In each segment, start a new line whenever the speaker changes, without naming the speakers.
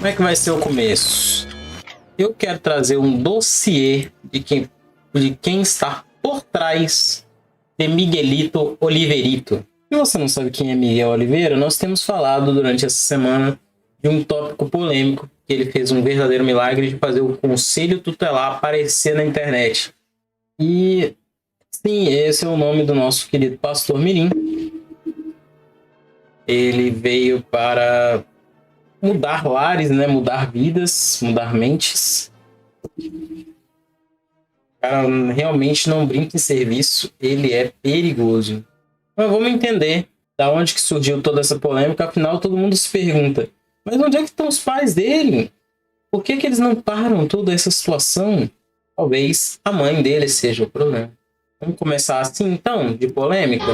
Como é que vai ser o começo? Eu quero trazer um dossiê de quem está por trás de Miguelito Oliverito. Se você não sabe quem é Miguel Oliveira, nós temos falado durante essa semana de um tópico polêmico, que ele fez um verdadeiro milagre de fazer o Conselho Tutelar aparecer na internet. E sim, esse é o nome do nosso querido pastor Mirim. Ele veio para mudar lares, né? Mudar vidas, mudar mentes. O cara realmente não brinca em serviço, ele é perigoso. Mas vamos entender da onde que surgiu toda essa polêmica. Afinal, todo mundo se pergunta, mas onde é que estão os pais dele? Por que eles não param toda essa situação? Talvez a mãe dele seja o problema. Vamos começar assim, então, de polêmica?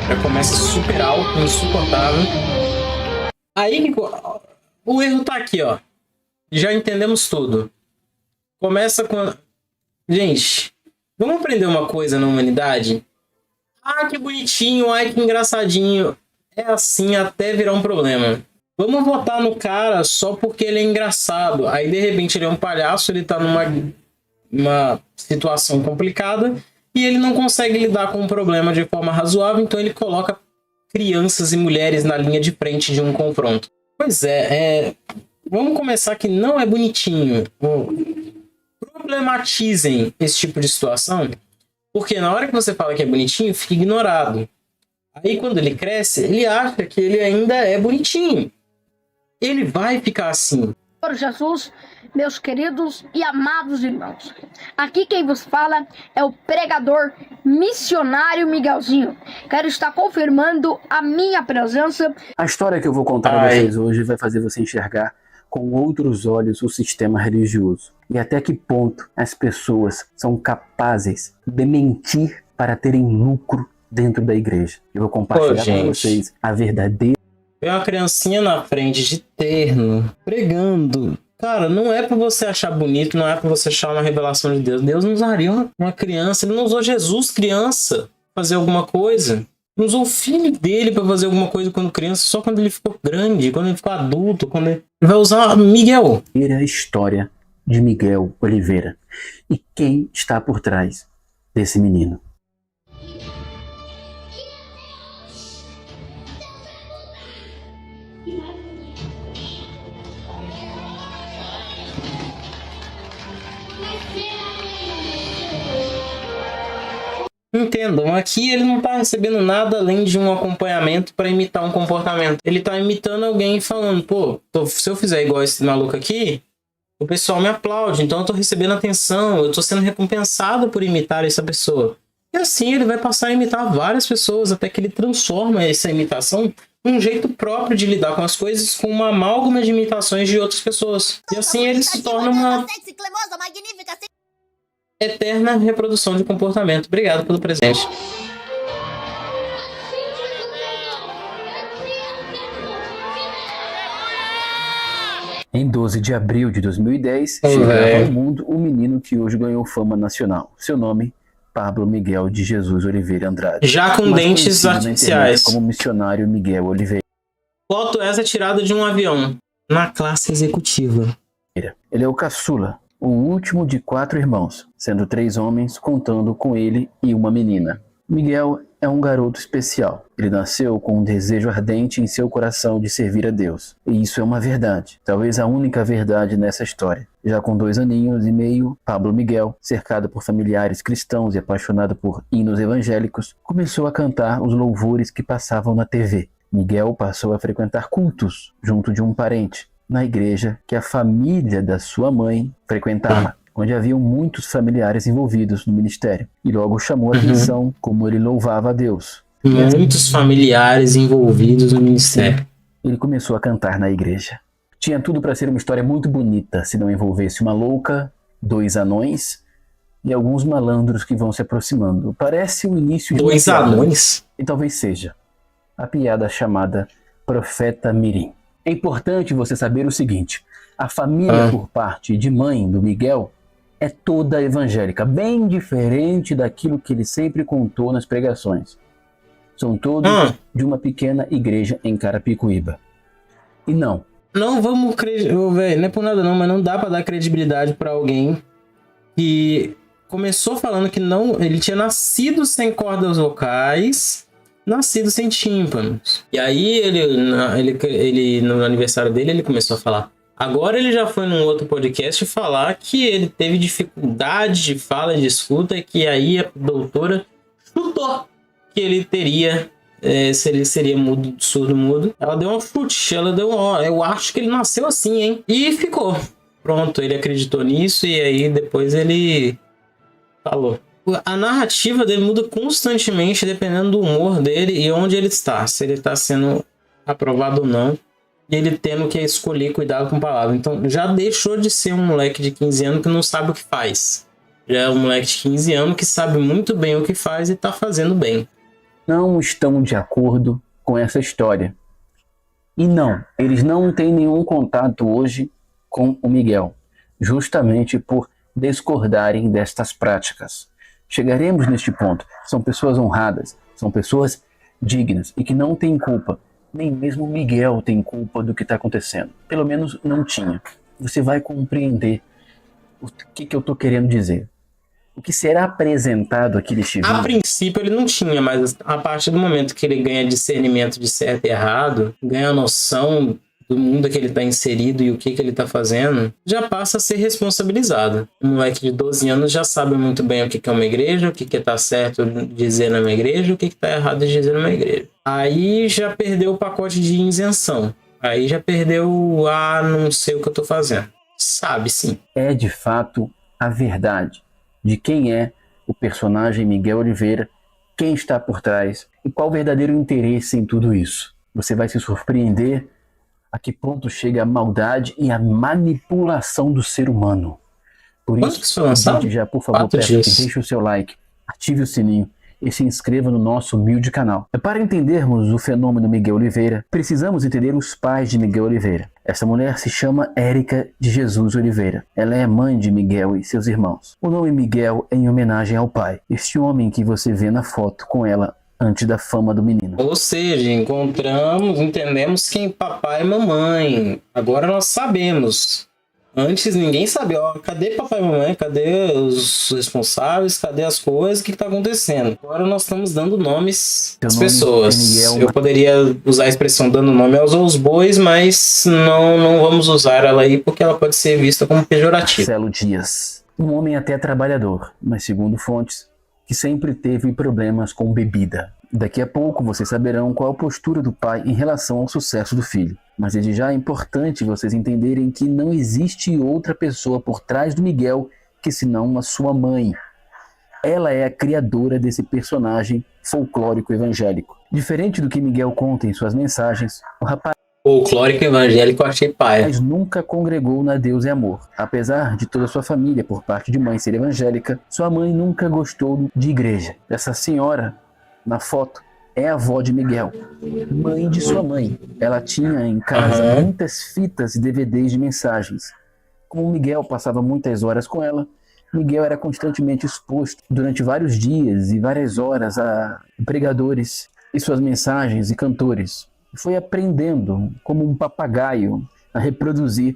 Já começa super alto, insuportável. Aí o erro tá aqui, ó. Já entendemos tudo. Começa com... Gente, vamos aprender uma coisa na humanidade? Ah, que bonitinho, ai, que engraçadinho. É assim até virar um problema. Vamos votar no cara só porque ele é engraçado. Aí, de repente, ele é um palhaço, ele tá numa situação complicada e ele não consegue lidar com o problema de forma razoável, então ele coloca crianças e mulheres na linha de frente de um confronto. Pois vamos começar que não é bonitinho. Problematizem esse tipo de situação, porque na hora que você fala que é bonitinho, fica ignorado. Aí quando ele cresce, ele acha que ele ainda é bonitinho. Ele vai ficar assim.
Senhor Jesus, meus queridos e amados irmãos, aqui quem vos fala é o pregador missionário Miguelzinho. Quero estar confirmando a minha presença.
A história que eu vou contar a vocês hoje vai fazer você enxergar com outros olhos o sistema religioso e até que ponto as pessoas são capazes de mentir para terem lucro dentro da igreja. Eu vou compartilhar com vocês a verdadeira.
Tem uma criancinha na frente de terno, pregando. Cara, não é pra você achar bonito, não é pra você achar uma revelação de Deus. Deus não usaria uma criança, ele não usou Jesus criança pra fazer alguma coisa. Não usou o filho dele pra fazer alguma coisa quando criança, só quando ele ficou grande, quando ele ficou adulto, quando ele vai usar Miguel.
A história de Miguel Oliveira e quem está por trás desse menino.
Entendam, aqui ele não tá recebendo nada além de um acompanhamento para imitar um comportamento. Ele tá imitando alguém falando, pô, se eu fizer igual esse maluco aqui, o pessoal me aplaude, então eu tô recebendo atenção, eu tô sendo recompensado por imitar essa pessoa. E assim ele vai passar a imitar várias pessoas, até que ele transforma essa imitação num jeito próprio de lidar com as coisas, com uma amálgama de imitações de outras pessoas. E assim ele se torna uma eterna reprodução de comportamento. Obrigado pelo presente.
Em 12 de abril de 2010, chegava ao mundo o menino que hoje ganhou fama nacional. Seu nome, Pablo Miguel de Jesus Oliveira Andrade.
Já com dentes artificiais.
Como missionário Miguel Oliveira.
Foto essa tirada de um avião, na classe executiva.
Ele é o caçula, o último de 4 irmãos, sendo 3 homens, contando com ele e uma menina. Miguel é um garoto especial. Ele nasceu com um desejo ardente em seu coração de servir a Deus. E isso é uma verdade, talvez a única verdade nessa história. Já com 2 aninhos e meio, Pablo Miguel, cercado por familiares cristãos e apaixonado por hinos evangélicos, começou a cantar os louvores que passavam na TV. Miguel passou a frequentar cultos junto de um parente, na igreja que a família da sua mãe frequentava, onde haviam muitos familiares envolvidos no ministério, e logo chamou a atenção como ele louvava a Deus.
Muitos familiares envolvidos no ministério.
Ele começou a cantar na igreja. Tinha tudo para ser uma história muito bonita, se não envolvesse uma louca, 2 anões e alguns malandros que vão se aproximando. Parece o início de
2 anões?
E talvez seja a piada chamada Profeta Mirim. É importante você saber o seguinte: a família por parte de mãe do Miguel é toda evangélica, bem diferente daquilo que ele sempre contou nas pregações. São todos de uma pequena igreja em Carapicuíba. E não
vamos acreditar, velho, não é por nada não, mas não dá pra dar credibilidade pra alguém que começou falando que não, ele tinha nascido sem cordas vocais, nascido sem tímpanos. E aí ele no aniversário dele, ele começou a falar. Agora ele já foi num outro podcast falar que ele teve dificuldade de fala, de escuta, e que aí a doutora chutou que ele teria, se ele seria mudo, surdo-mudo. Ela deu um chute, eu acho que ele nasceu assim, hein? E ficou. Pronto, ele acreditou nisso e aí depois ele falou. A narrativa dele muda constantemente dependendo do humor dele e onde ele está. Se ele está sendo aprovado ou não. E ele tendo que escolher cuidado com palavras. Então já deixou de ser um moleque de 15 anos que não sabe o que faz. Já é um moleque de 15 anos que sabe muito bem o que faz e está fazendo bem.
Não estão de acordo com essa história. E não, eles não têm nenhum contato hoje com o Miguel, justamente por discordarem destas práticas. Chegaremos neste ponto. São pessoas honradas, são pessoas dignas e que não têm culpa. Nem mesmo Miguel tem culpa do que está acontecendo. Pelo menos não tinha. Você vai compreender o que eu estou querendo dizer. O que será apresentado aqui neste vídeo...
A princípio ele não tinha, mas a partir do momento que ele ganha discernimento de certo e errado, ganha noção do mundo que ele está inserido e o que ele está fazendo, já passa a ser responsabilizado. Um moleque de 12 anos já sabe muito bem o que é uma igreja, o que está certo dizer numa igreja, o que está errado dizer numa igreja. Aí já perdeu o pacote de isenção. Aí já perdeu não sei o que eu estou fazendo. Sabe sim.
É de fato a verdade de quem é o personagem Miguel Oliveira, quem está por trás e qual o verdadeiro interesse em tudo isso. Você vai se surpreender a que ponto chega a maldade e a manipulação do ser humano. Por isso, desde já, por favor, peço que deixe o seu like, ative o sininho e se inscreva no nosso humilde canal. Para entendermos o fenômeno Miguel Oliveira, precisamos entender os pais de Miguel Oliveira. Essa mulher se chama Érica de Jesus Oliveira. Ela é mãe de Miguel e seus irmãos. O nome Miguel é em homenagem ao pai, este homem que você vê na foto com ela antes da fama do menino.
Ou seja, entendemos quem papai e mamãe. Agora nós sabemos. Antes ninguém sabia, cadê papai e mamãe, cadê os responsáveis, cadê as coisas, o que está acontecendo? Agora nós estamos dando nomes às pessoas. Eu poderia usar a expressão dando nome aos bois, mas não vamos usar ela aí porque ela pode ser vista como pejorativa.
Marcelo Dias, um homem até trabalhador, mas segundo fontes, que sempre teve problemas com bebida. Daqui a pouco vocês saberão qual a postura do pai em relação ao sucesso do filho. Mas desde já é importante vocês entenderem que não existe outra pessoa por trás do Miguel que senão a sua mãe. Ela é a criadora desse personagem folclórico evangélico. Diferente do que Miguel conta em suas mensagens, o rapaz
folclórico evangélico eu achei paia.
Mas nunca congregou na Deus e Amor. Apesar de toda sua família, por parte de mãe, ser evangélica, sua mãe nunca gostou de igreja. Essa senhora, na foto, é a avó de Miguel, mãe de sua mãe. Ela tinha em casa muitas fitas e DVDs de mensagens. Como Miguel passava muitas horas com ela, Miguel era constantemente exposto durante vários dias e várias horas a pregadores e suas mensagens e cantores. Foi aprendendo, como um papagaio, a reproduzir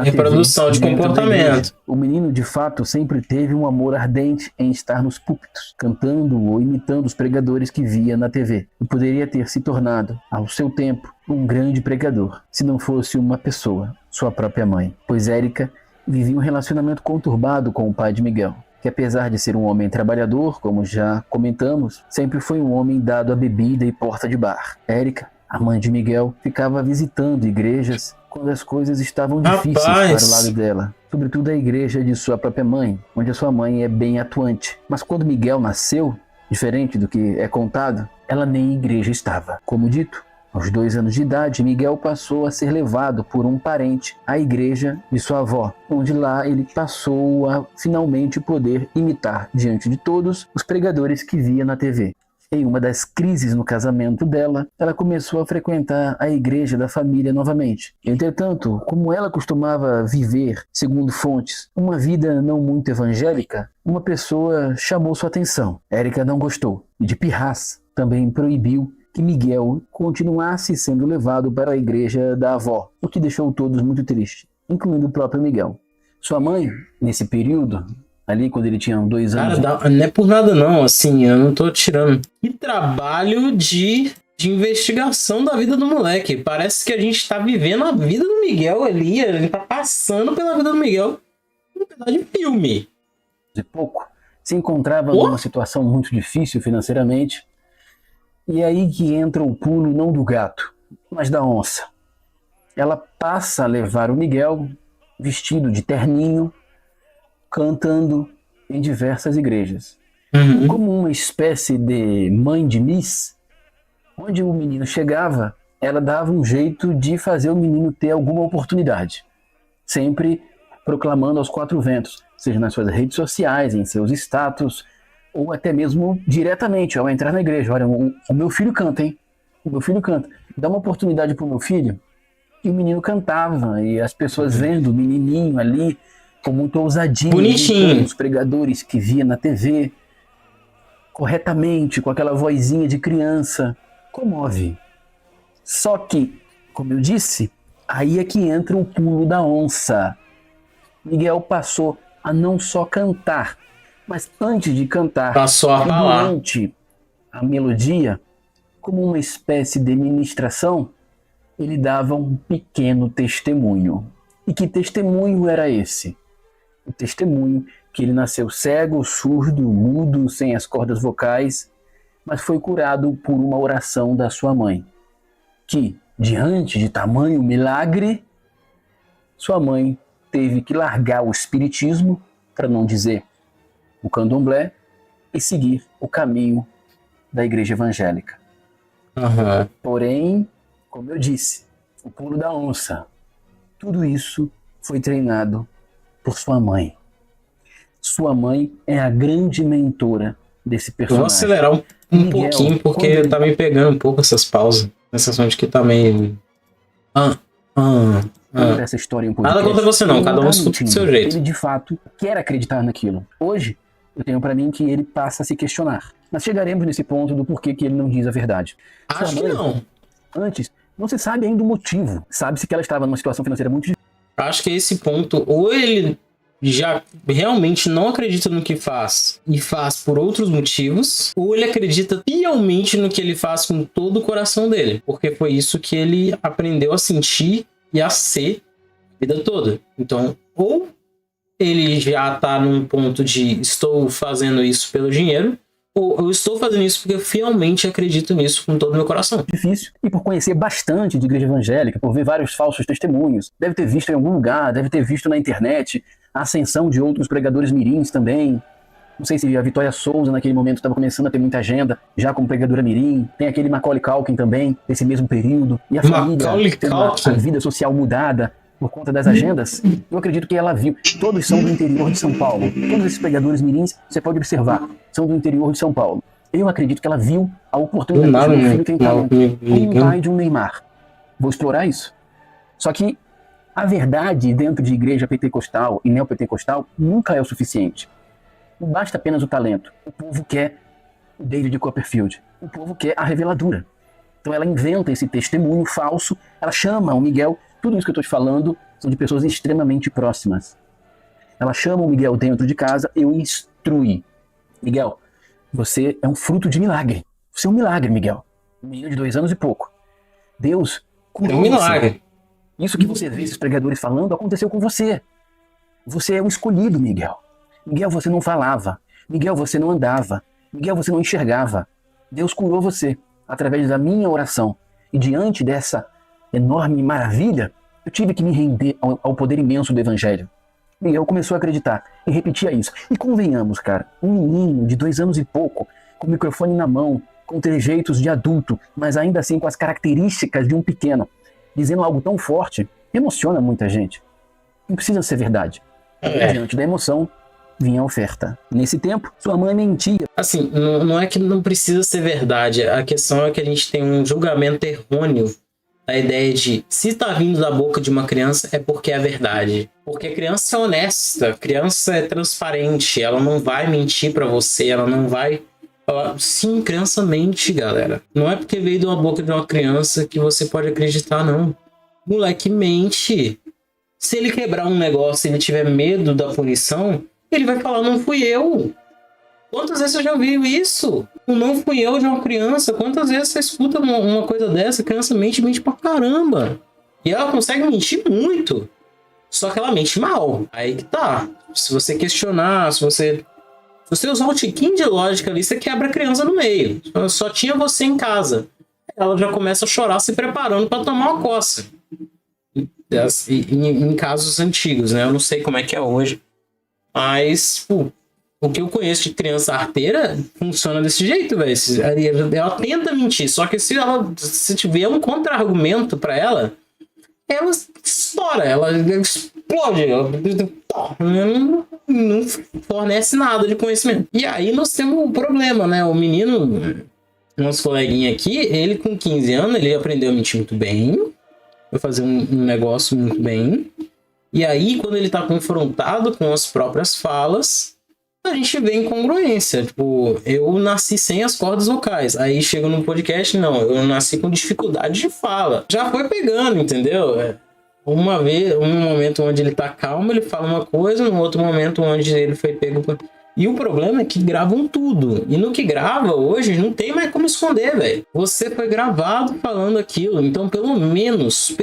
reprodução de comportamento.
O menino, de fato, sempre teve um amor ardente em estar nos púlpitos, cantando ou imitando os pregadores que via na TV. E poderia ter se tornado, ao seu tempo, um grande pregador, se não fosse uma pessoa, sua própria mãe. Pois Érica vivia um relacionamento conturbado com o pai de Miguel, que apesar de ser um homem trabalhador, como já comentamos, sempre foi um homem dado à bebida e porta de bar. Érica, a mãe de Miguel, ficava visitando igrejas quando as coisas estavam difíceis para o lado dela, sobretudo a igreja de sua própria mãe, onde a sua mãe é bem atuante. Mas quando Miguel nasceu, diferente do que é contado, ela nem em igreja estava. Como dito, aos 2 anos de idade, Miguel passou a ser levado por um parente à igreja de sua avó, onde lá ele passou a finalmente poder imitar diante de todos os pregadores que via na TV. em uma das crises no casamento dela, ela começou a frequentar a igreja da família novamente. Entretanto, como ela costumava viver, segundo fontes, uma vida não muito evangélica, uma pessoa chamou sua atenção. Érica não gostou e, de pirraça, também proibiu que Miguel continuasse sendo levado para a igreja da avó, o que deixou todos muito tristes, incluindo o próprio Miguel. Sua mãe, nesse período, ali quando ele tinha 2 anos...
Cara, não é por nada não, assim, eu não tô tirando. Que trabalho de investigação da vida do moleque. Parece que a gente tá vivendo a vida do Miguel ali, a gente tá passando pela vida do Miguel um pedaço de filme.
De pouco, se encontrava numa situação muito difícil financeiramente, e é aí que entra o pulo não do gato, mas da onça. Ela passa a levar o Miguel vestido de terninho, cantando em diversas igrejas. Como uma espécie de mãe de Miss, onde o menino chegava, ela dava um jeito de fazer o menino ter alguma oportunidade. Sempre proclamando aos 4 ventos, seja nas suas redes sociais, em seus status, ou até mesmo diretamente, ao entrar na igreja. Olha, o meu filho canta, hein? O meu filho canta. Dá uma oportunidade pro meu filho. E o menino cantava, e as pessoas vendo o menininho ali, com muita ousadia.
Bonitinho.
Os pregadores que via na TV, corretamente, com aquela vozinha de criança, comove. Só que, como eu disse, aí é que entra o pulo da onça. Miguel passou a não só cantar, mas antes de cantar,
Passou a falar.
durante a melodia, como uma espécie de ministração, ele dava um pequeno testemunho. E que testemunho era esse? O testemunho que ele nasceu cego, surdo, mudo, sem as cordas vocais, mas foi curado por uma oração da sua mãe, que, diante de tamanho milagre, sua mãe teve que largar o espiritismo, para não dizer o candomblé, e seguir o caminho da igreja evangélica. Porém, como eu disse, o pulo da onça, tudo isso foi treinado por sua mãe. Sua mãe é a grande mentora desse personagem.
Vou acelerar um
Miguel,
pouquinho, porque tá me pegando um pouco essas pausas. A sensação de que tá meio...
Essa história em podcast,
Nada contra você não, cada um escuta do seu jeito.
Ele de fato quer acreditar naquilo. Hoje, eu tenho pra mim que ele passa a se questionar. Mas chegaremos nesse ponto do porquê que ele não diz a verdade.
Acho que não.
Antes, não se sabe ainda o motivo. Sabe-se que ela estava numa situação financeira muito difícil.
Acho que esse ponto, ou ele já realmente não acredita no que faz e faz por outros motivos, ou ele acredita fielmente no que ele faz com todo o coração dele, porque foi isso que ele aprendeu a sentir e a ser a vida toda. Então, ou ele já tá num ponto de estou fazendo isso pelo dinheiro, ou eu estou fazendo isso porque eu fielmente acredito nisso com todo o meu coração.
Difícil, e por conhecer bastante de igreja evangélica, por ver vários falsos testemunhos, deve ter visto em algum lugar, deve ter visto na internet a ascensão de outros pregadores mirins também. Não sei se a Vitória Souza naquele momento estava começando a ter muita agenda, já como pregadora mirim. Tem aquele Macaulay Culkin também, desse mesmo período. E a família tem a vida social mudada por conta das agendas. Eu acredito que ela viu. Todos são do interior de São Paulo. Todos esses pregadores mirins, você pode observar, são do interior de São Paulo. Eu acredito que ela viu a oportunidade de um filho tem talento, como um pai de um Neymar. Vou explorar isso. Só que a verdade dentro de igreja pentecostal e neopentecostal nunca é o suficiente. Não basta apenas o talento. O povo quer o David Copperfield. O povo quer a reveladura. Então ela inventa esse testemunho falso, ela chama o Miguel. Tudo isso que eu estou te falando são de pessoas extremamente próximas. Ela chama o Miguel dentro de casa e o instrui. Miguel, você é um fruto de milagre. Você é um milagre, Miguel. Um menino de 2 anos e pouco. Deus curou
É um milagre.
você. Isso que você vê esses pregadores falando aconteceu com você. Você é um escolhido, Miguel. Miguel, você não falava. Miguel, você não andava. Miguel, você não enxergava. Deus curou você através da minha oração. E diante dessa enorme maravilha, eu tive que me render ao poder imenso do Evangelho. Miguel começou a acreditar e repetia isso. E convenhamos, cara, um menino de 2 anos e pouco, com o microfone na mão, com trejeitos de adulto, mas ainda assim com as características de um pequeno, dizendo algo tão forte, emociona muita gente. Não precisa ser verdade. Diante da emoção, vinha a oferta. Nesse tempo, sua mãe mentia.
Assim, não é que não precisa ser verdade. A questão é que a gente tem um julgamento errôneo da ideia de se tá vindo da boca de uma criança é porque é verdade. Porque a criança é honesta, a criança é transparente, ela não vai mentir pra você, ela não vai falar. Sim, criança mente, galera. Não é porque veio da boca de uma criança que você pode acreditar, não. Moleque mente. Se ele quebrar um negócio e ele tiver medo da punição, ele vai falar, não fui eu. Quantas vezes você já ouviu isso? O não fui eu de uma criança. Quantas vezes você escuta uma coisa dessa? A criança mente pra caramba. E ela consegue mentir muito. Só que ela mente mal. Aí que tá. Se você questionar, se você usar um tiquinho de lógica ali, você quebra a criança no meio. Só tinha você em casa. Ela já começa a chorar se preparando para tomar uma coça. Em casos antigos, né? Eu não sei como é que é hoje. Mas, pô, o que eu conheço de criança arteira funciona desse jeito, velho. Ela tenta mentir, só que se tiver um contra-argumento pra ela estoura, ela explode, ela não fornece nada de conhecimento. E aí nós temos um problema, né? O menino, nosso coleguinha aqui, ele com 15 anos, ele aprendeu a mentir muito bem, vai fazer um negócio muito bem. E aí, quando ele tá confrontado com as próprias falas, a gente vê incongruência. Tipo, eu nasci sem as cordas vocais. Aí chega no podcast, não, eu nasci com dificuldade de fala. Já foi pegando, entendeu? Uma vez, um momento onde ele tá calmo, ele fala uma coisa, no outro momento onde ele foi pego. E o problema é que gravam tudo. E no que grava hoje, não tem mais como esconder, velho. Você foi gravado falando aquilo. Então, pelo menos,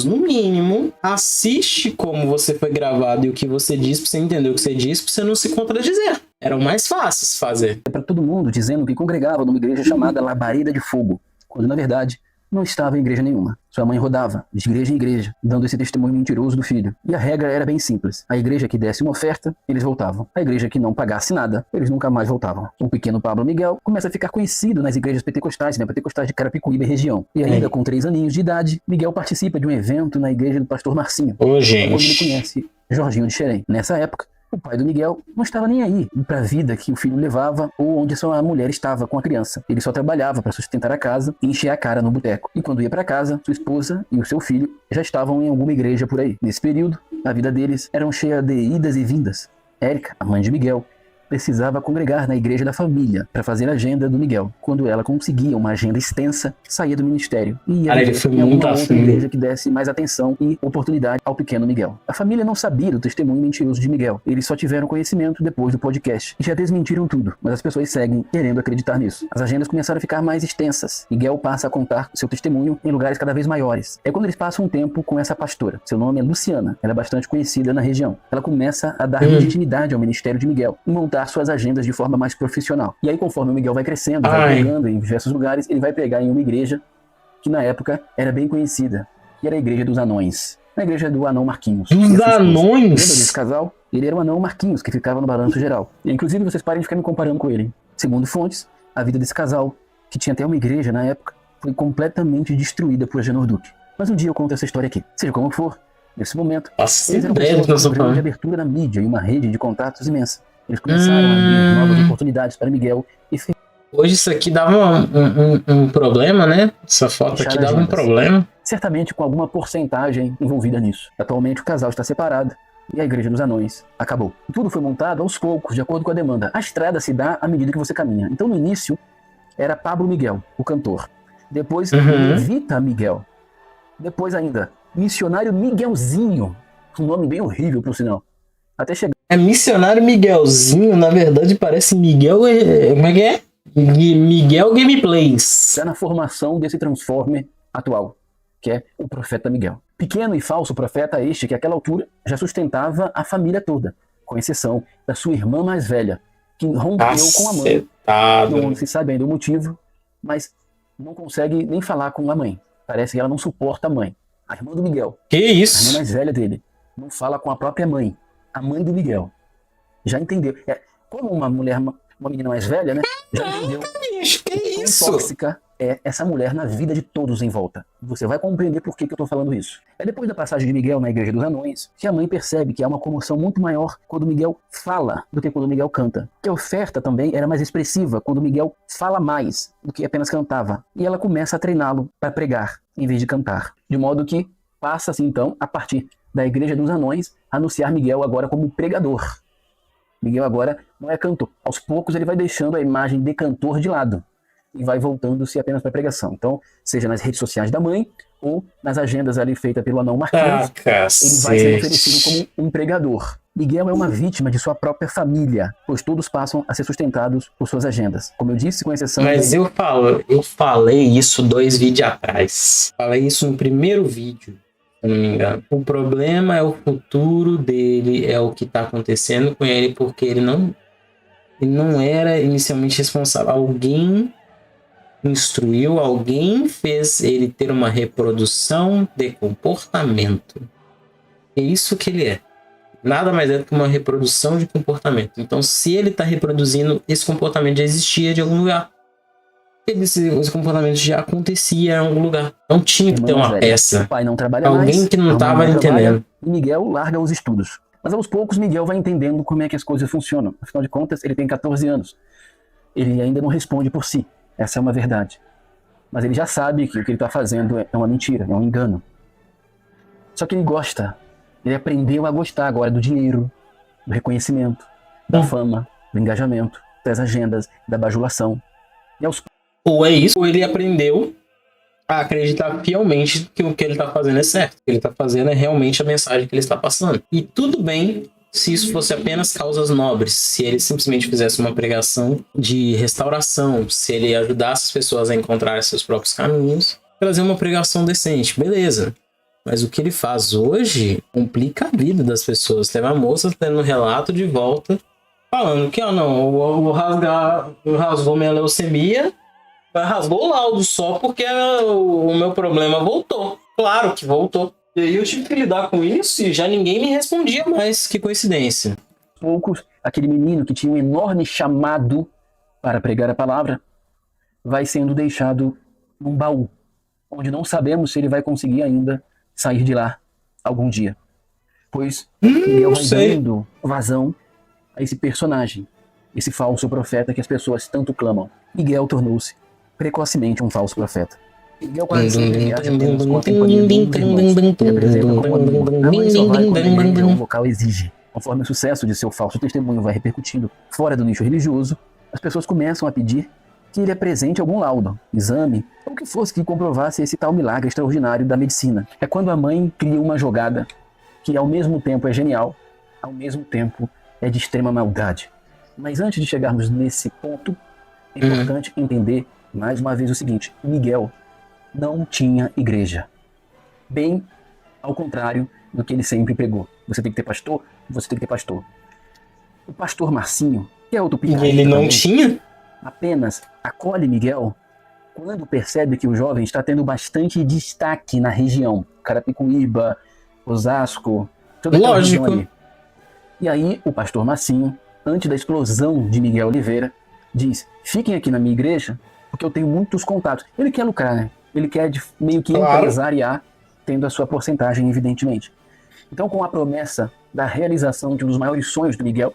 no mínimo, assiste como você foi gravado e o que você disse, pra você entender o que você disse, pra você não se contradizer. Era o mais fácil de fazer.
Para todo mundo, dizendo que congregava numa igreja chamada Labareda de Fogo, quando na verdade não estava em igreja nenhuma. Sua mãe rodava de igreja em igreja, dando esse testemunho mentiroso do filho. E a regra era bem simples. A igreja que desse uma oferta, eles voltavam. A igreja que não pagasse nada, eles nunca mais voltavam. O pequeno Pablo Miguel começa a ficar conhecido nas igrejas pentecostais, né? Pentecostais de Carapicuíba e região. E ainda com 3 aninhos de idade, Miguel participa de um evento na igreja do pastor Marcinho.
Ô, gente.
Onde ele conhece Jorginho de Xerém. Nessa época, o pai do Miguel não estava nem aí para a vida que o filho levava ou onde sua mulher estava com a criança. Ele só trabalhava para sustentar a casa e encher a cara no boteco. E quando ia para casa, sua esposa e o seu filho já estavam em alguma igreja por aí. Nesse período, a vida deles era cheia de idas e vindas. Érica, a mãe de Miguel, precisava congregar na igreja da família para fazer a agenda do Miguel. Quando ela conseguia uma agenda extensa, saía do ministério e ia em alguma outra igreja que desse mais atenção e oportunidade ao pequeno Miguel. A família não sabia do testemunho mentiroso de Miguel. Eles só tiveram conhecimento depois do podcast. E já desmentiram tudo, mas as pessoas seguem querendo acreditar nisso. As agendas começaram a ficar mais extensas. Miguel passa a contar seu testemunho em lugares cada vez maiores. É quando eles passam um tempo com essa pastora. Seu nome é Luciana. Ela é bastante conhecida na região. Ela começa a dar legitimidade ao ministério de Miguel e montar suas agendas de forma mais profissional. E aí, conforme o Miguel vai crescendo, vai pregando em diversos lugares, ele vai pregar em uma igreja que na época era bem conhecida, que era a igreja dos anões. A igreja do anão Marquinhos.
Dos anões?
Lembra desse casal? Ele era o anão Marquinhos, que ficava no balanço geral. E, inclusive, vocês parem de ficar me comparando com ele. Segundo fontes, a vida desse casal, que tinha até uma igreja na época, foi completamente destruída por Agenor Duque. Mas um dia eu conto essa história aqui. Seja como for, nesse momento, eles eram pessoas com um programa de abertura na mídia e uma rede de contatos imensa. Eles começaram a abrir novas oportunidades para Miguel e
hoje isso aqui dava um problema, né? Essa foto aqui dava um problema.
Certamente com alguma porcentagem envolvida nisso. Atualmente o casal está separado e a Igreja dos Anões acabou. Tudo foi montado aos poucos, de acordo com a demanda. A estrada se dá à medida que você caminha. Então no início era Pablo Miguel, o cantor. Depois Vita Miguel. Depois ainda Missionário Miguelzinho. Um nome bem horrível por sinal. Até chegar.
É Missionário Miguelzinho, na verdade parece Miguel. Como é que é? Miguel Gameplays.
Já na formação desse Transformer atual, que é o Profeta Miguel. Pequeno e falso profeta este que àquela altura já sustentava a família toda, com exceção da sua irmã mais velha, que rompeu com a mãe. Não se sabe ainda o motivo, mas não consegue nem falar com a mãe. Parece que ela não suporta a mãe. A irmã do Miguel.
Que isso?
A irmã mais velha dele. Não fala com a própria mãe. A mãe do Miguel. Já entendeu. Como uma mulher, uma menina mais velha, né? Já entendeu.
Que isso?
Tóxica é essa mulher na vida de todos em volta. Você vai compreender por que eu estou falando isso. É depois da passagem de Miguel na Igreja dos Anões que a mãe percebe que há uma comoção muito maior quando Miguel fala do que quando Miguel canta. Que a oferta também era mais expressiva quando Miguel fala mais do que apenas cantava. E ela começa a treiná-lo para pregar em vez de cantar. De modo que passa-se então, a partir da Igreja dos Anões, a anunciar Miguel agora como pregador. Miguel agora não é cantor. Aos poucos ele vai deixando a imagem de cantor de lado e vai voltando-se apenas para pregação. Então, seja nas redes sociais da mãe ou nas agendas ali feitas pelo anão Marquinhos, ele vai ser oferecido como um pregador. Miguel é uma vítima de sua própria família, pois todos passam a ser sustentados por suas agendas. Como eu disse, com exceção...
Mas eu falei isso 2 vídeos atrás. Falei isso no primeiro vídeo, se eu não me engano. O problema é o futuro dele, é o que está acontecendo com ele, porque ele não era inicialmente responsável. Alguém instruiu, alguém fez ele ter uma reprodução de comportamento. É isso que ele é. Nada mais é do que uma reprodução de comportamento. Então, se ele está reproduzindo, esse comportamento já existia de algum lugar. Esse comportamento já acontecia em algum lugar. Não tinha que ter uma peça.
O pai não trabalha
alguém
mais,
que não estava entendendo.
E Miguel larga os estudos. Mas aos poucos, Miguel vai entendendo como é que as coisas funcionam. Afinal de contas, ele tem 14 anos. Ele ainda não responde por si. Essa é uma verdade. Mas ele já sabe que o que ele está fazendo é uma mentira, é um engano. Só que ele gosta. Ele aprendeu a gostar agora do dinheiro, do reconhecimento, da fama, do engajamento, das agendas, da bajulação. E aos...
Ou é isso, ou ele aprendeu a acreditar fielmente que o que ele está fazendo é certo. O que ele está fazendo é realmente a mensagem que ele está passando. E tudo bem se isso fosse apenas causas nobres, se ele simplesmente fizesse uma pregação de restauração, se ele ajudasse as pessoas a encontrar seus próprios caminhos, trazer uma pregação decente, beleza. Mas o que ele faz hoje complica a vida das pessoas. Teve a moça tendo um relato de volta, falando que, rasgou minha leucemia, rasgou o laudo só porque o meu problema voltou. Claro que voltou. E aí eu tive que lidar com isso e já ninguém me respondia mais. Que coincidência.
Poucos, aquele menino que tinha um enorme chamado para pregar a palavra, vai sendo deixado num baú, onde não sabemos se ele vai conseguir ainda sair de lá algum dia. Pois Miguel vai dando vazão a esse personagem, esse falso profeta que as pessoas tanto clamam. Miguel tornou-se precocemente um falso profeta. Miguel quase sempre viaja apenas com a companhia de irmãos, que apresenta como amigo. A mãe só vai quando a igreja ou um local exige. Conforme o sucesso de seu falso testemunho vai repercutindo fora do nicho religioso, as pessoas começam a pedir que ele apresente algum laudo, exame, ou o que fosse que comprovasse esse tal milagre extraordinário da medicina. É quando a mãe cria uma jogada que ao mesmo tempo é genial, ao mesmo tempo é de extrema maldade. Mas antes de chegarmos nesse ponto, é importante entender mais uma vez o seguinte: Miguel não tinha igreja. Bem ao contrário do que ele sempre pregou. Você tem que ter pastor, você tem que ter pastor. O pastor Marcinho, que é outro picareta,
ele não tinha?
Apenas acolhe Miguel quando percebe que o jovem está tendo bastante destaque na região. Carapicuíba, Osasco, toda aquela região ali. E aí o pastor Marcinho, antes da explosão de Miguel Oliveira, diz: fiquem aqui na minha igreja, porque eu tenho muitos contatos. Ele quer lucrar, né? Ele quer meio que empresariar, tendo a sua porcentagem, evidentemente. Então, com a promessa da realização de um dos maiores sonhos do Miguel,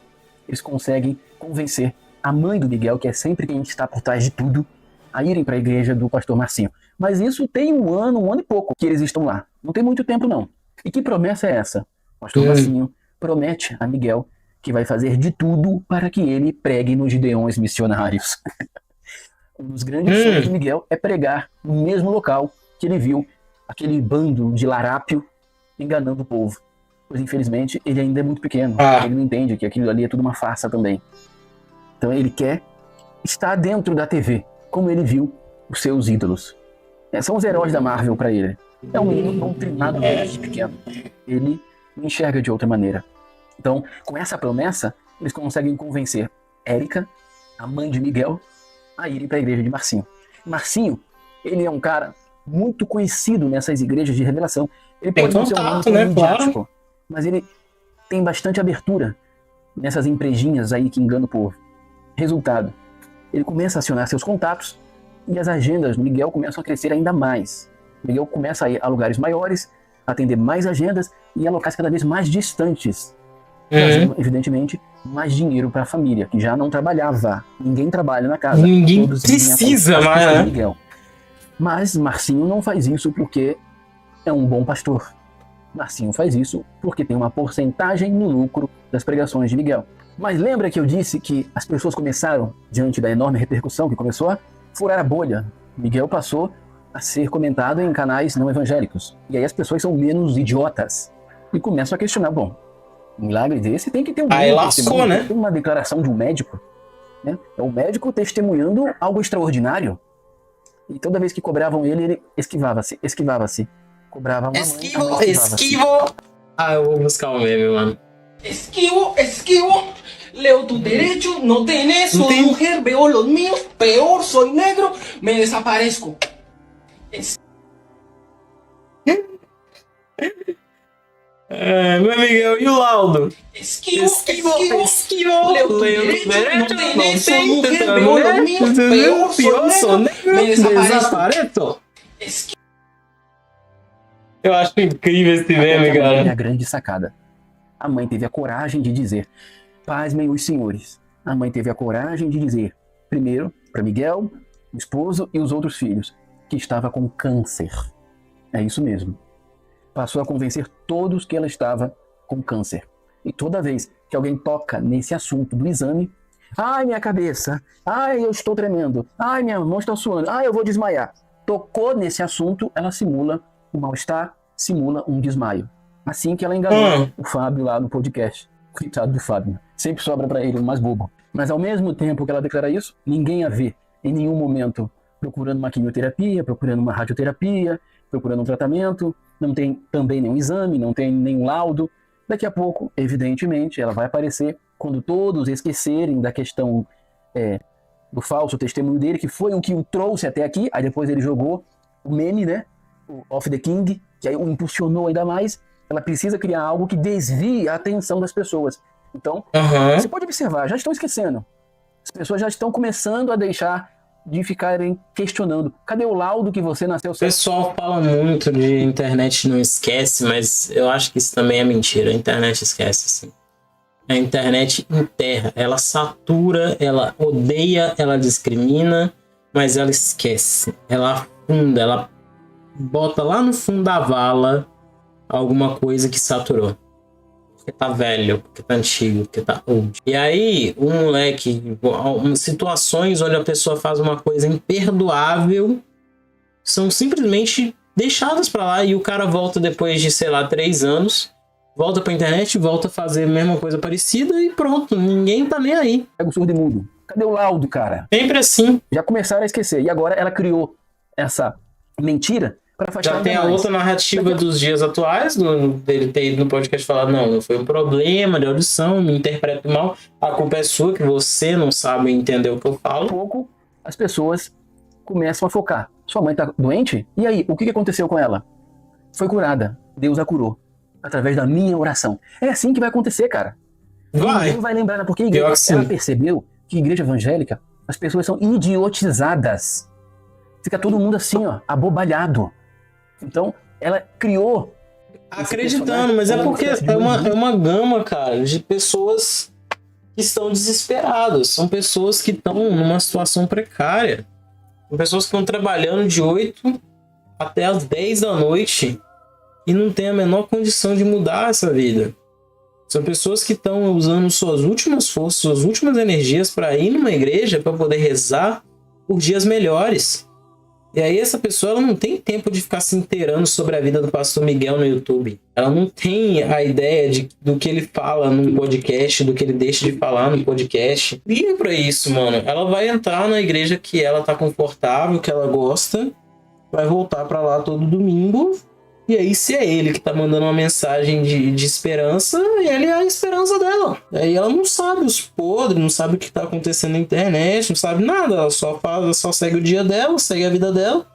eles conseguem convencer a mãe do Miguel, que é sempre quem está por trás de tudo, a irem para a igreja do pastor Marcinho. Mas isso tem um ano e pouco que eles estão lá. Não tem muito tempo, não. E que promessa é essa? O pastor Marcinho promete a Miguel que vai fazer de tudo para que ele pregue nos gideões missionários. Um dos grandes sonhos de Miguel é pregar no mesmo local que ele viu aquele bando de larápio enganando o povo. Pois, infelizmente, ele ainda é muito pequeno. Ele não entende que aquilo ali é tudo uma farsa também. Então ele quer estar dentro da TV, como ele viu os seus ídolos. São os heróis da Marvel para ele. É um menino doutrinado desde pequeno. Ele não enxerga de outra maneira. Então, com essa promessa, eles conseguem convencer Érica, a mãe de Miguel, a irem para a igreja de Marcinho. Marcinho, ele é um cara muito conhecido nessas igrejas de revelação. Ele pode não ser um nome midiático, mas ele tem bastante abertura nessas emprejinhas aí que enganam o povo. Resultado, ele começa a acionar seus contatos E as agendas do Miguel começam a crescer ainda mais. Miguel começa a ir a lugares maiores, atender mais agendas e alocar cada vez mais distantes, trazendo, evidentemente, mais dinheiro para a família, que já não trabalhava. Ninguém trabalha na casa.
Ninguém
Todos vivem
precisa
às custas
mais,
de
né?
Miguel. Mas Marcinho não faz isso porque é um bom pastor. Marcinho faz isso porque tem uma porcentagem no lucro das pregações de Miguel. Mas lembra que eu disse que as pessoas começaram, diante da enorme repercussão que começou, a furar a bolha. Miguel passou a ser comentado em canais não evangélicos. E aí as pessoas são menos idiotas e começam a questionar, bom, um milagre desse tem que ter um
Aí lascou,
testemunho,
né?
tem uma declaração de um médico, né? É um médico testemunhando algo extraordinário. E toda vez que cobravam ele esquivava-se. Cobrava uma
Esquivo. Ah, eu vou buscar o meme, mano.
Esquivo. Leo tu derecho, no tenés,
No
soy
tengo.
mujer, veo los míos, peor, soy negro, me desaparezco.
Meu Miguel, e o laudo?
Esquivo.
Leo
Leo tu
tu
derecho, no tenés, soy
tem,
mujer,
tentando,
veo
né?
los míos, peor, soy negro, me desaparezco.
Desapareço. Eu acho incrível esse meme,
É a
cara.
grande sacada. A mãe teve a coragem de dizer, pasmem os senhores. A mãe teve a coragem de dizer, primeiro, para Miguel, o esposo e os outros filhos, que estava com câncer. É isso mesmo. Passou a convencer todos que ela estava com câncer. E toda vez que alguém toca nesse assunto do exame, ai, minha cabeça, ai, eu estou tremendo, ai, minha mão está suando, ai, eu vou desmaiar. Tocou nesse assunto, ela simula um mal-estar, simula um desmaio. Assim que ela enganou o Fábio lá no podcast. Coitado do Fábio. Sempre sobra para ele, o mais bobo. Mas ao mesmo tempo que ela declara isso, ninguém a vê em nenhum momento procurando uma quimioterapia, procurando uma radioterapia, procurando um tratamento. Não tem também nenhum exame, não tem nenhum laudo. Daqui a pouco, evidentemente, ela vai aparecer quando todos esquecerem da questão do falso testemunho dele, que foi o que o trouxe até aqui. Aí depois ele jogou o meme, né? O Off the King, que aí o impulsionou ainda mais. Ela precisa criar algo que desvie a atenção das pessoas. Então, você pode observar, já estão esquecendo. As pessoas já estão começando a deixar de ficarem questionando. Cadê o laudo que você nasceu
O
certo?
pessoal fala muito de internet não esquece, mas eu acho que isso também é mentira. A internet esquece, sim. A internet enterra, ela satura, ela odeia, ela discrimina, mas ela esquece. Ela afunda, ela bota lá no fundo da vala alguma coisa que saturou. Porque tá velho, porque tá antigo, porque tá old. E aí, o moleque, situações onde a pessoa faz uma coisa imperdoável são simplesmente deixadas pra lá e o cara volta depois de, sei lá, 3 anos, volta pra internet, volta a fazer a mesma coisa parecida e pronto, ninguém tá nem aí.
Pega o surdo e mudo. Cadê o laudo, cara?
Sempre assim.
Já começaram a esquecer. E agora ela criou essa mentira para afastar
Já tem a
mais.
outra narrativa dos dias atuais, dele ter ido no podcast falar, não foi um problema de audição, me interpreto mal, a culpa é sua, que você não sabe entender o que eu falo.
Pouco as pessoas começam a focar. Sua mãe tá doente? E aí, o que aconteceu com ela? Foi curada. Deus a curou. Através da minha oração. É assim que vai acontecer, cara. Ninguém vai lembrar, né? Porque a igreja, ela percebeu que igreja evangélica, as pessoas são idiotizadas. Fica todo mundo assim, ó, abobalhado. Então, ela criou...
Acreditando, mas é porque é uma gama, cara, de pessoas que estão desesperadas. São pessoas que estão numa situação precária. São pessoas que estão trabalhando de 8 até as 10 da noite e não tem a menor condição de mudar essa vida. São pessoas que estão usando suas últimas forças, suas últimas energias para ir numa igreja para poder rezar por dias melhores. E aí essa pessoa ela não tem tempo de ficar se inteirando sobre a vida do pastor Miguel no YouTube. Ela não tem a ideia do que ele fala num podcast, do que ele deixa de falar no podcast. Liga pra isso, mano. Ela vai entrar na igreja que ela tá confortável, que ela gosta, vai voltar pra lá todo domingo. E aí, se é ele que tá mandando uma mensagem de esperança, ele é a esperança dela. Aí ela não sabe os podres, não sabe o que tá acontecendo na internet, não sabe nada. Ela só segue o dia dela, segue a vida dela,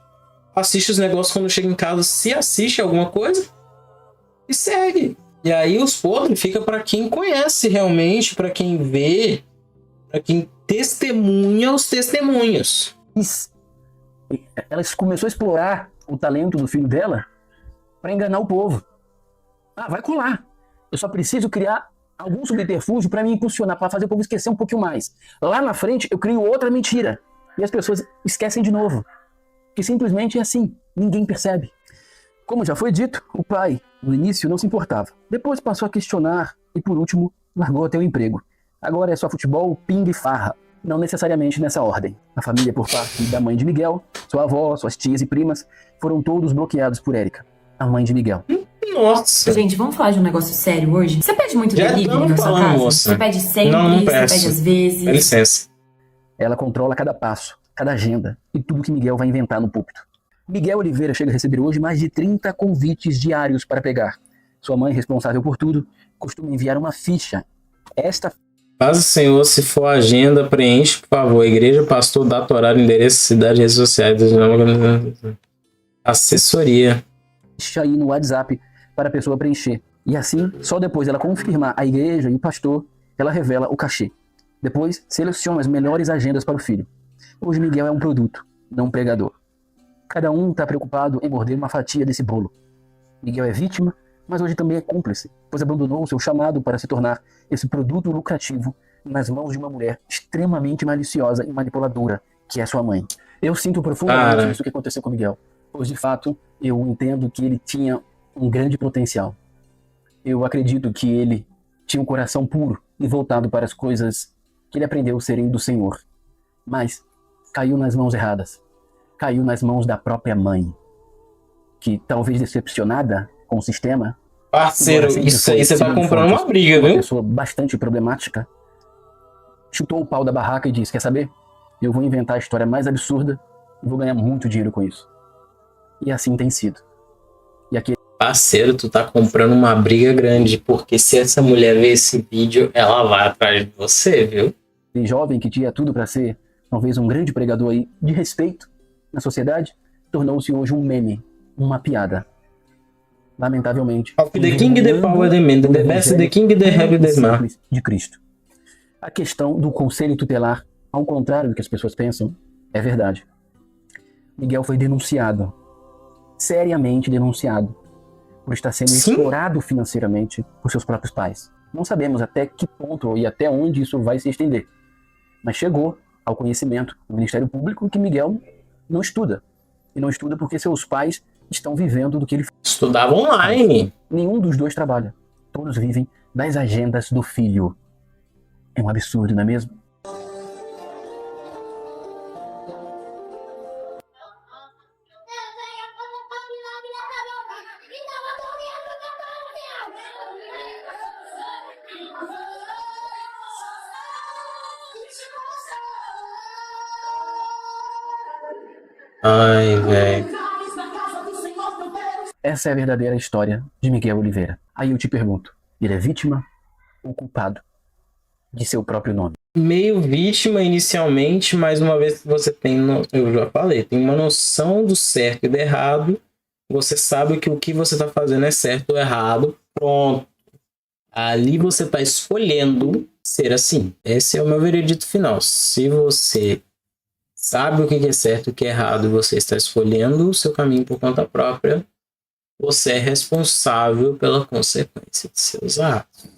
assiste os negócios quando chega em casa, se assiste alguma coisa, e segue. E aí os podres fica para quem conhece realmente, para quem vê, para quem testemunha os testemunhos.
Ela começou a explorar o talento do filho dela para enganar o povo. Ah, vai colar. Eu só preciso criar algum subterfúgio para me impulsionar, para fazer o povo esquecer um pouquinho mais. Lá na frente, eu crio outra mentira. E as pessoas esquecem de novo. Que simplesmente é assim. Ninguém percebe. Como já foi dito, o pai, no início, não se importava. Depois passou a questionar e, por último, largou até o emprego. Agora é só futebol, pinga e farra. Não necessariamente nessa ordem. A família por parte da mãe de Miguel, sua avó, suas tias e primas, foram todos bloqueados por Érica, a mãe de Miguel.
Nossa.
Gente, vamos falar de um negócio sério hoje? Você pede muito
Já
delivery
estamos
na sua
falando,
casa?
moça.
Você pede sempre,
Não
você
peço.
pede às vezes.
Dá licença.
Ela controla cada passo, cada agenda e tudo que Miguel vai inventar no púlpito. Miguel Oliveira chega a receber hoje mais de 30 convites diários para pegar. Sua mãe, responsável por tudo, costuma enviar uma ficha. Esta
Paz do Senhor, se for agenda, preenche, por favor. Igreja, pastor, data, horário, endereço, cidade, redes sociais. Assessoria.
ficha aí no WhatsApp para a pessoa preencher. E assim, só depois dela confirmar a igreja e o pastor, ela revela o cachê. Depois, seleciona as melhores agendas para o filho. Hoje Miguel é um produto, não um pregador. Cada um está preocupado em morder uma fatia desse bolo. Miguel é vítima, mas hoje também é cúmplice, pois abandonou o seu chamado para se tornar esse produto lucrativo nas mãos de uma mulher extremamente maliciosa e manipuladora, que é sua mãe. Eu sinto profundamente isso que aconteceu com Miguel, pois de fato eu entendo que ele tinha um grande potencial. Eu acredito que ele tinha um coração puro e voltado para as coisas que ele aprendeu serem do Senhor. Mas caiu nas mãos erradas. Caiu nas mãos da própria mãe, que talvez decepcionada com o sistema.
Parceiro, isso aí você tá comprando uma briga,
Uma
viu?
pessoa bastante problemática. Chutou o pau da barraca e disse, quer saber? Eu vou inventar a história mais absurda e vou ganhar muito dinheiro com isso. E assim tem sido. E aqui
Parceiro, tu tá comprando uma briga grande, porque se essa mulher ver esse vídeo, ela vai atrás de você, viu?
jovem que tinha tudo para ser talvez um grande pregador aí de respeito na sociedade, tornou-se hoje um meme, uma piada. Lamentavelmente.
The king, the power, the man, the best, the king, the heavy, the man.
De Cristo. A questão do conselho tutelar, ao contrário do que as pessoas pensam, é verdade. Miguel foi denunciado, seriamente denunciado, por estar sendo explorado financeiramente por seus próprios pais. Não sabemos até que ponto e até onde isso vai se estender, mas chegou ao conhecimento do Ministério Público que Miguel não estuda. E não estuda porque seus pais estão vivendo do que ele
estudava online.
Nenhum dos dois trabalha. Todos vivem das agendas do filho. É um absurdo, não é mesmo?
Ai, velho.
Essa é a verdadeira história de Miguel Oliveira. Aí eu te pergunto, ele é vítima ou culpado de seu próprio nome?
Meio vítima inicialmente, mas uma vez que você tem, eu já falei, tem uma noção do certo e do errado, você sabe que o que você está fazendo é certo ou errado, pronto. Ali você está escolhendo ser assim. Esse é o meu veredito final. Se você sabe o que é certo e o que é errado e você está escolhendo o seu caminho por conta própria, você é responsável pela consequência de seus atos.